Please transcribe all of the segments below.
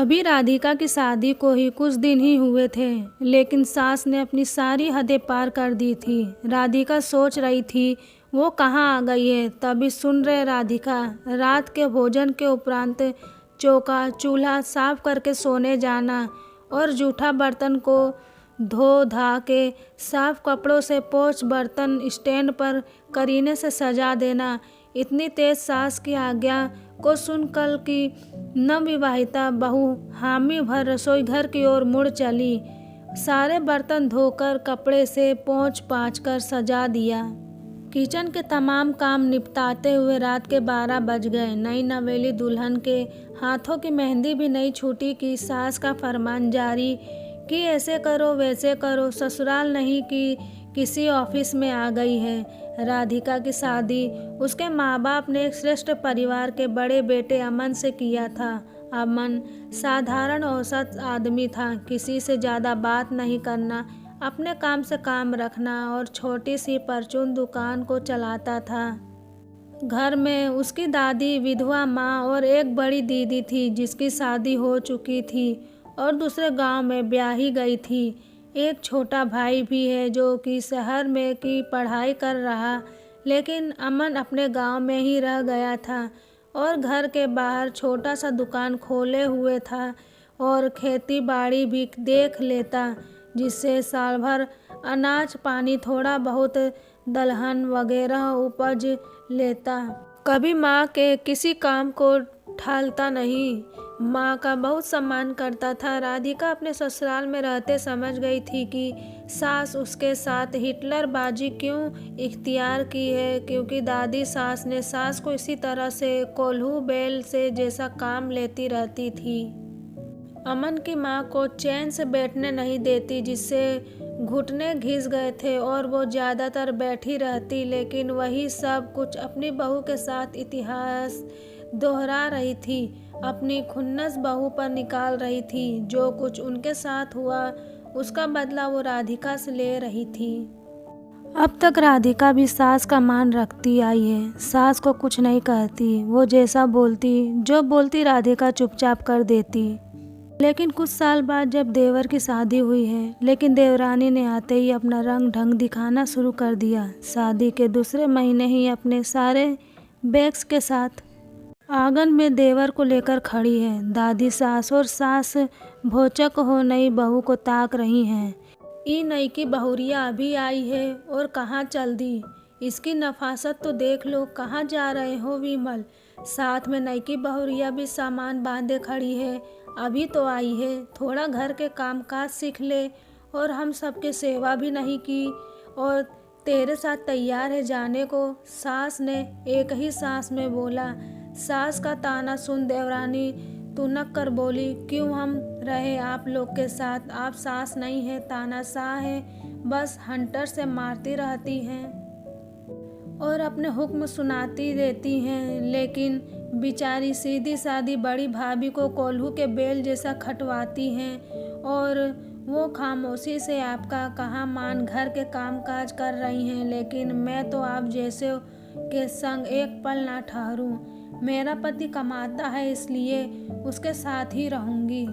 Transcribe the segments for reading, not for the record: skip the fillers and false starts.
अभी राधिका की शादी को ही कुछ दिन ही हुए थे, लेकिन सास ने अपनी सारी हदें पार कर दी थी। राधिका सोच रही थी वो कहाँ आ गई है, तभी सुन रहे राधिका रात के भोजन के उपरांत चौका चूल्हा साफ करके सोने जाना और जूठा बर्तन को धो धा के साफ कपड़ों से पोंछ बर्तन स्टैंड पर करीने से सजा देना। इतनी तेज सास की आज्ञा को सुनकर की नवविवाहिता बहू हामी भर रसोई घर की ओर मुड़ चली। सारे बर्तन धोकर कपड़े से पोंछ पाछ कर सजा दिया। किचन के तमाम काम निपटाते हुए रात के 12 बज गए। नई नवेली दुल्हन के हाथों की मेहंदी भी नहीं छूटी कि सास का फरमान जारी कि ऐसे करो वैसे करो, ससुराल नहीं कि किसी ऑफिस में आ गई है। राधिका की शादी उसके माँ बाप ने एक श्रेष्ठ परिवार के बड़े बेटे अमन से किया था। अमन साधारण औसत आदमी था, किसी से ज़्यादा बात नहीं करना, अपने काम से काम रखना और छोटी सी परचून दुकान को चलाता था। घर में उसकी दादी विधवा माँ और एक बड़ी दीदी थी जिसकी शादी हो चुकी थी और दूसरे गांव में ब्याही गई थी। एक छोटा भाई भी है जो कि शहर में की पढ़ाई कर रहा, लेकिन अमन अपने गांव में ही रह गया था और घर के बाहर छोटा सा दुकान खोले हुए था और खेती बाड़ी भी देख लेता, जिससे साल भर अनाज पानी थोड़ा बहुत दलहन वगैरह उपज लेता। कभी माँ के किसी काम को टालता नहीं, माँ का बहुत सम्मान करता था। राधिका अपने ससुराल में रहते समझ गई थी कि सास उसके साथ हिटलरबाजी क्यों इख्तियार की है, क्योंकि दादी सास ने सास को इसी तरह से कोल्हू बैल से जैसा काम लेती रहती थी। अमन की माँ को चैन से बैठने नहीं देती, जिससे घुटने घिस गए थे और वो ज़्यादातर बैठी रहती, लेकिन वही सब कुछ अपनी बहू के साथ इतिहास दोहरा रही थी, अपनी खुन्नस बहू पर निकाल रही थी। जो कुछ उनके साथ हुआ उसका बदला वो राधिका से ले रही थी। अब तक राधिका भी सास का मान रखती आई है, सास को कुछ नहीं कहती, वो जैसा बोलती जो बोलती राधिका चुपचाप कर देती। लेकिन कुछ साल बाद जब देवर की शादी हुई है, लेकिन देवरानी ने आते ही अपना रंग ढंग दिखाना शुरू कर दिया। शादी के दूसरे महीने ही अपने सारे बैग्स के साथ आंगन में देवर को लेकर खड़ी है। दादी सास और सास भोचक हो नई बहू को ताक रही हैं। ई नई की बहुरिया अभी आई है और कहाँ चल दी, इसकी नफासत तो देख लो, कहाँ जा रहे हो विमल। साथ में नई की बहुरिया भी सामान बांधे खड़ी है, अभी तो आई है, थोड़ा घर के कामकाज सीख ले और हम सबके सेवा भी नहीं की और तेरे साथ तैयार है जाने को, सास ने एक ही सांस में बोला। सास का ताना सुन देवरानी तुनक कर बोली, क्यों हम रहे आप लोग के साथ, आप सास नहीं है तानाशाह है, बस हंटर से मारती रहती हैं और अपने हुक्म सुनाती रहती हैं। लेकिन बेचारी सीधी सादी बड़ी भाभी को कोल्हू के बैल जैसा खटवाती हैं और वो खामोशी से आपका कहाँ मान घर के कामकाज कर रही हैं। लेकिन मैं तो आप जैसे के संग एक पल ना ठहरूं, मेरा पति कमाता है इसलिए उसके साथ ही रहूंगी।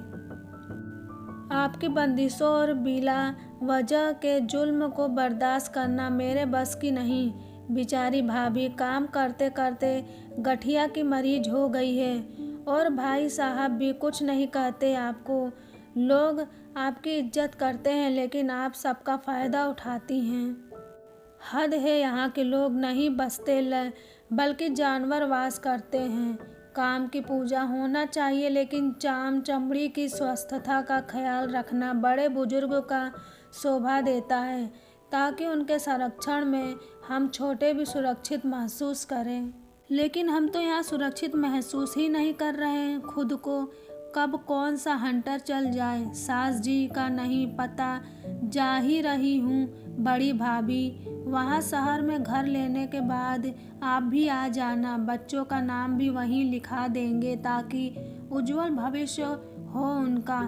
आपकी बंदिशों और बिला वजह के जुल्म को बर्दाश्त करना मेरे बस की नहीं। बेचारी भाभी काम करते करते गठिया की मरीज हो गई है और भाई साहब भी कुछ नहीं कहते आपको। लोग आपकी इज्जत करते हैं, लेकिन आप सबका फ़ायदा उठाती हैं। हद है, यहाँ के लोग नहीं बसते बल्कि जानवर वास करते हैं। काम की पूजा होना चाहिए, लेकिन चाम चमड़ी की स्वस्थता का ख्याल रखना बड़े बुजुर्गों का शोभा देता है, ताकि उनके संरक्षण में हम छोटे भी सुरक्षित महसूस करें। लेकिन हम तो यहाँ सुरक्षित महसूस ही नहीं कर रहे हैं खुद को। कब कौन सा हंटर चल जाए सास जी का नहीं पता। जा ही रही हूँ बड़ी भाभी, वहाँ शहर में घर लेने के बाद आप भी आ जाना, बच्चों का नाम भी वहीं लिखा देंगे ताकि उज्जवल भविष्य हो उनका।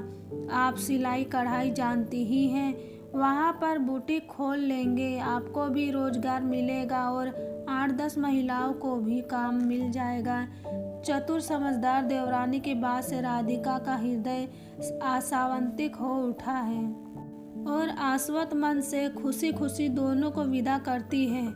आप सिलाई कढ़ाई जानती ही हैं, वहाँ पर बुटीक खोल लेंगे, आपको भी रोजगार मिलेगा और 8-10 महिलाओं को भी काम मिल जाएगा। चतुर समझदार देवरानी की बात से राधिका का हृदय आशावंतिक हो उठा है और आश्वत मन से खुशी खुशी दोनों को विदा करती है।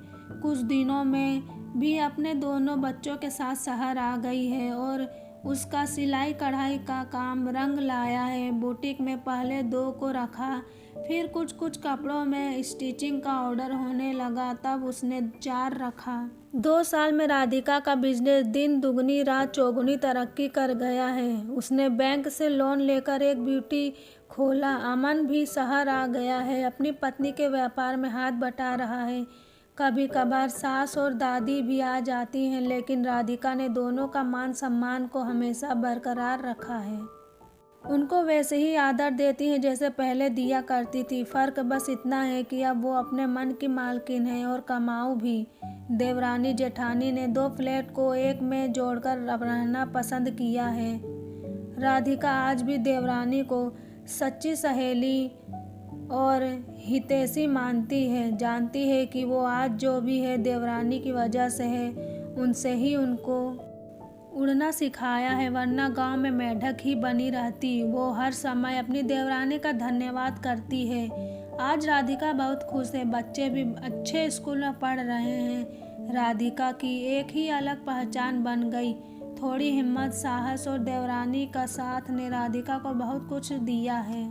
कुछ दिनों में भी अपने दोनों बच्चों के साथ शहर आ गई है और उसका सिलाई कढ़ाई का काम रंग लाया है। बुटीक में पहले 2 को रखा, फिर कुछ कपड़ों में स्टिचिंग का ऑर्डर होने लगा, तब उसने 4 रखा। 2 साल में राधिका का बिजनेस दिन दुगनी रात चौगुनी तरक्की कर गया है। उसने बैंक से लोन लेकर एक ब्यूटी खोला। अमन भी शहर आ गया है, अपनी पत्नी के व्यापार में हाथ बटा रहा है। कभी कभार सास और दादी भी आ जाती हैं, लेकिन राधिका ने दोनों का मान सम्मान को हमेशा बरकरार रखा है। उनको वैसे ही आदर देती हैं जैसे पहले दिया करती थी। फ़र्क बस इतना है कि अब वो अपने मन की मालकिन है और कमाऊ भी। देवरानी जेठानी ने 2 फ्लैट को एक में जोड़कर रहना पसंद किया है। राधिका आज भी देवरानी को सच्ची सहेली और हितैषी मानती है। जानती है कि वो आज जो भी है देवरानी की वजह से है। उनसे ही उनको उड़ना सिखाया है, वरना गांव में मेढक ही बनी रहती। वो हर समय अपनी देवरानी का धन्यवाद करती है। आज राधिका बहुत खुश है। बच्चे भी अच्छे स्कूल में पढ़ रहे हैं। राधिका की एक ही अलग पहचान बन गई। थोड़ी हिम्मत, साहस और देवरानी का साथ ने राधिका को बहुत कुछ दिया है।